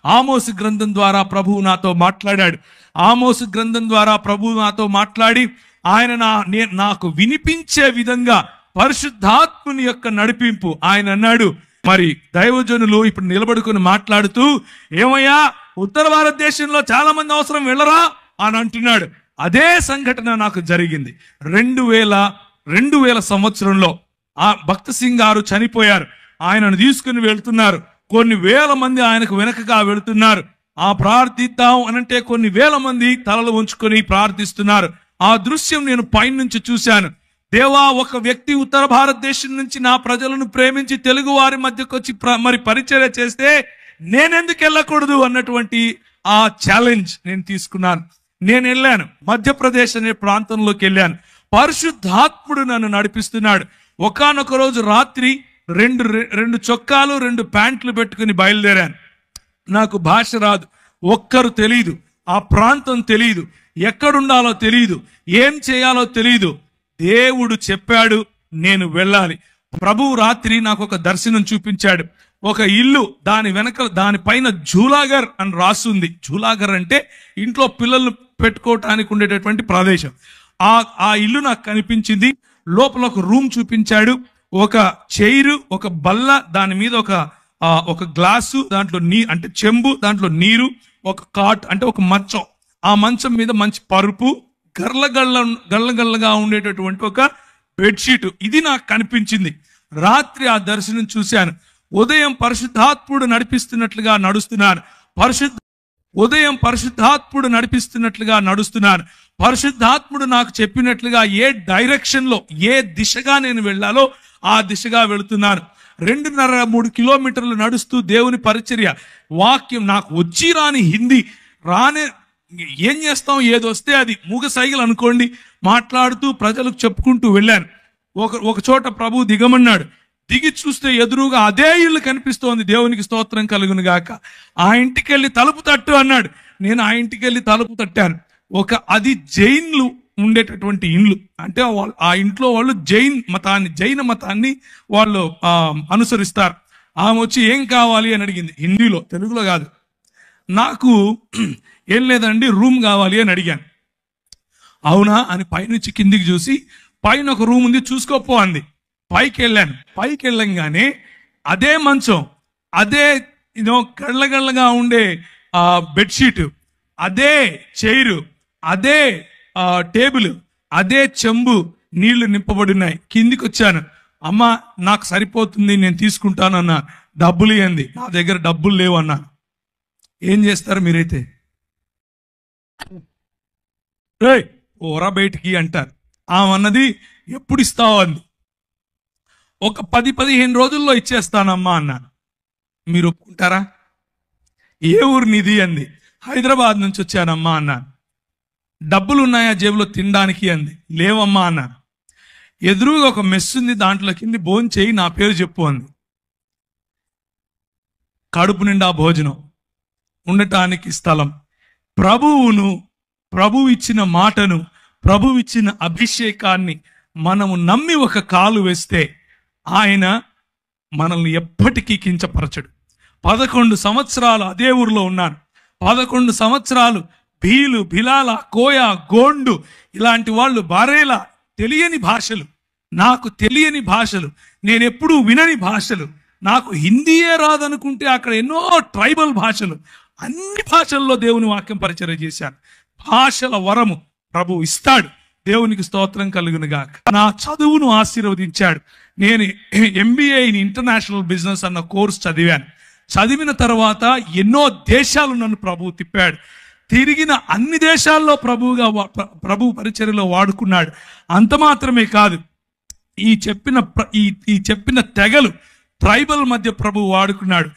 ఆమోసు గ్రంథం ద్వారా ప్రభువు నాతో మాట్లాడాడు. ఆమోసు గ్రంథం ద్వారా ప్రభువు నాతో మాట్లాడి ఆయన నాకు వినిపించే విధంగా పరిశుద్ధాత్ముని యొక్క నడిపింపు ఆయన అన్నాడు. మరి దైవజనులు ఇప్పుడు నిలబడుకుని మాట్లాడుతూ, ఏమయ్యా ఉత్తర భారతదేశంలో చాలా మంది అవసరం వెళ్ళరా అని అంటున్నాడు. అదే సంఘటన నాకు జరిగింది. 2000 సంవత్సరంలో ఆ భక్త సింగ్ గారు చనిపోయారు. ఆయనను తీసుకుని వెళ్తున్నారు. కొన్ని వేల మంది ఆయనకు వెనకగా వెళుతున్నారు. ఆ ప్రార్థిద్దాం అనంటే కొన్ని వేల మంది తలలు ఉంచుకొని ప్రార్థిస్తున్నారు. ఆ దృశ్యం నేను పైనుంచి చూశాను. దేవా, ఒక వ్యక్తి ఉత్తర భారతదేశం నుంచి నా ప్రజలను ప్రేమించి తెలుగు వారి మధ్యకు వచ్చి మరి పరిచర్య చేస్తే నేనెందుకు వెళ్ళకూడదు అన్నటువంటి ఆ ఛాలెంజ్ నేను తీసుకున్నాను. నేను వెళ్ళాను. మధ్యప్రదేశ్ అనే ప్రాంతంలోకి వెళ్ళాను. పరిశుద్ధాత్ముడు నన్ను నడిపిస్తున్నాడు. ఒకానొక రోజు రాత్రి రెండు చొక్కాలు 2 ప్యాంట్లు పెట్టుకుని బయలుదేరాను. నాకు భాష రాదు, ఒక్కరు తెలియదు, ఆ ప్రాంతం తెలియదు, ఎక్కడుండాలో తెలియదు, ఏం చేయాలో తెలియదు. దేవుడు చెప్పాడు నేను వెళ్ళాలి. ప్రభువు రాత్రి నాకు ఒక దర్శనం చూపించాడు. ఒక ఇల్లు, దానిపైన జూలాగర్ అని రాస్తుంది. జూలాగర్ అంటే ఇంట్లో పిల్లలు పెట్టుకోవటానికి ఉండేటటువంటి ప్రదేశం. ఆ ఇల్లు నాకు కనిపించింది. లోపల ఒక రూమ్ చూపించాడు. ఒక చైరు, ఒక బల్ల, దాని మీద ఒక గ్లాసు, దాంట్లో అంటే చెంబు, దాంట్లో నీరు, ఒక కాట్ అంటే ఒక మంచం. ఆ మంచం మీద మంచి పరుపు, గల్లగా ఉండేటటువంటి ఒక బెడ్షీట్. ఇది నాకు కనిపించింది. రాత్రి ఆ దర్శనం చూశాను. ఉదయం పరిశుద్ధాత్ముడు నడిపిస్తున్నట్లుగా నడుస్తున్నాను. పరిశుద్ధాత్ముడు నాకు చెప్పినట్లుగా ఏ డైరెక్షన్ లో, ఏ దిశగా నేను వెళ్ళాలో ఆ దిశగా వెళుతున్నాను. 2.5-3 కిలోమీటర్లు నడుస్తూ దేవుని పరిచర్య, వాక్యం నాకు వచ్చి రాని హిందీ రానే, ఏం చేస్తాం, ఏదొస్తే అది మూగ సైగలు అనుకోండి, మాట్లాడుతూ ప్రజలకు చెప్పుకుంటూ వెళ్ళాను. ఒక చోట ప్రభు దిగమన్నాడు. దిగి చూస్తే ఎదురుగా అదే ఇల్లు కనిపిస్తోంది. దేవునికి స్తోత్రం కలుగును గాక. ఆ ఇంటికి వెళ్ళి తలుపు తట్టు అన్నాడు. నేను ఆ ఇంటికి వెళ్ళి తలుపు తట్టాను. అది జైన్లు ఉండేటటువంటి ఇల్లు. అంటే ఆ ఇంట్లో వాళ్ళు జైన మతాన్ని వాళ్ళు అనుసరిస్తారు. ఆమె వచ్చి ఏం కావాలి అని అడిగింది, హిందీలో, తెలుగులో కాదు. నాకు ఏం లేదండి, రూమ్ కావాలి అని అడిగాను. అవునా అని పైనుంచి కిందికి చూసి, పైన ఒక రూమ్ ఉంది చూసుకోపో అంది. పైకి వెళ్ళాను. పైకి వెళ్ళంగానే అదే మంచం, అదే గళ్ళగా ఉండే బెడ్షీట్, అదే చైరు, అదే టేబుల్, అదే చెంబు, నీళ్లు నింపబడినాయి. కిందికి వచ్చాను. అమ్మ నాకు సరిపోతుంది, నేను తీసుకుంటాను అన్నా. డబ్బులు ఇవ్వండి. నా దగ్గర డబ్బులు లేవు అన్నా. ఏం చేస్తారు మీరైతే? ఓరా బయటికి అంటారు. ఆమెన్నది ఎప్పుడు ఇస్తావు అంది. ఒక 10-15 రోజుల్లో ఇచ్చేస్తానమ్మా అన్నాను. మీరు ఒప్పుకుంటారా? ఏ ఊరు నిధి అంది. హైదరాబాద్ నుంచి వచ్చానమ్మా అన్నాను. డబ్బులు ఉన్నాయా జేబులో తినడానికి అంది. లేవమ్మా అన్నాను. ఎదురుగా ఒక మెస్ ఉంది, దాంట్లో కింది భోంచేయి, నా పేరు చెప్పు అంది. కడుపు నిండా భోజనం, ఉండటానికి స్థలం, ప్రభువు ఇచ్చిన మాటను, ప్రభువు ఇచ్చిన అభిషేకాన్ని మనము నమ్మి ఒక కాలు వేస్తే ఆయన మనల్ని ఎప్పటికీ కించపరచడు. 11 సంవత్సరాలు అదే ఊరిలో ఉన్నాను. 11 సంవత్సరాలు భీలు, బిలాల, కోయ, గోండు ఇలాంటి వాళ్ళు, బారేలా, తెలియని భాషలు, నాకు తెలియని భాషలు, నేనెప్పుడూ వినని భాషలు, నాకు హిందీయే రాదనుకుంటే అక్కడ ఎన్నో ట్రైబల్ భాషలు, అన్ని భాషల్లో దేవుని వాక్యం పరిచర్య చేశాను. భాషల వరము ప్రభు ఇస్తాడు. దేవునికి స్తోత్రం కలుగునుగాక. నా చదువును ఆశీర్వదించాడు. నేను MBA ఇన్ ఇంటర్నేషనల్ బిజినెస్ అన్న కోర్స్ చదివాను. చదివిన తర్వాత ఎన్నో దేశాలు నన్ను ప్రభువు తిప్పాడు. తిరిగిన అన్ని దేశాల్లో ప్రభు పరిచర్యలో వాడుకున్నాడు. అంత మాత్రమే కాదు, ఈ చెప్పిన తెగలు, ట్రైబల్ మధ్య ప్రభు వాడుకున్నాడు.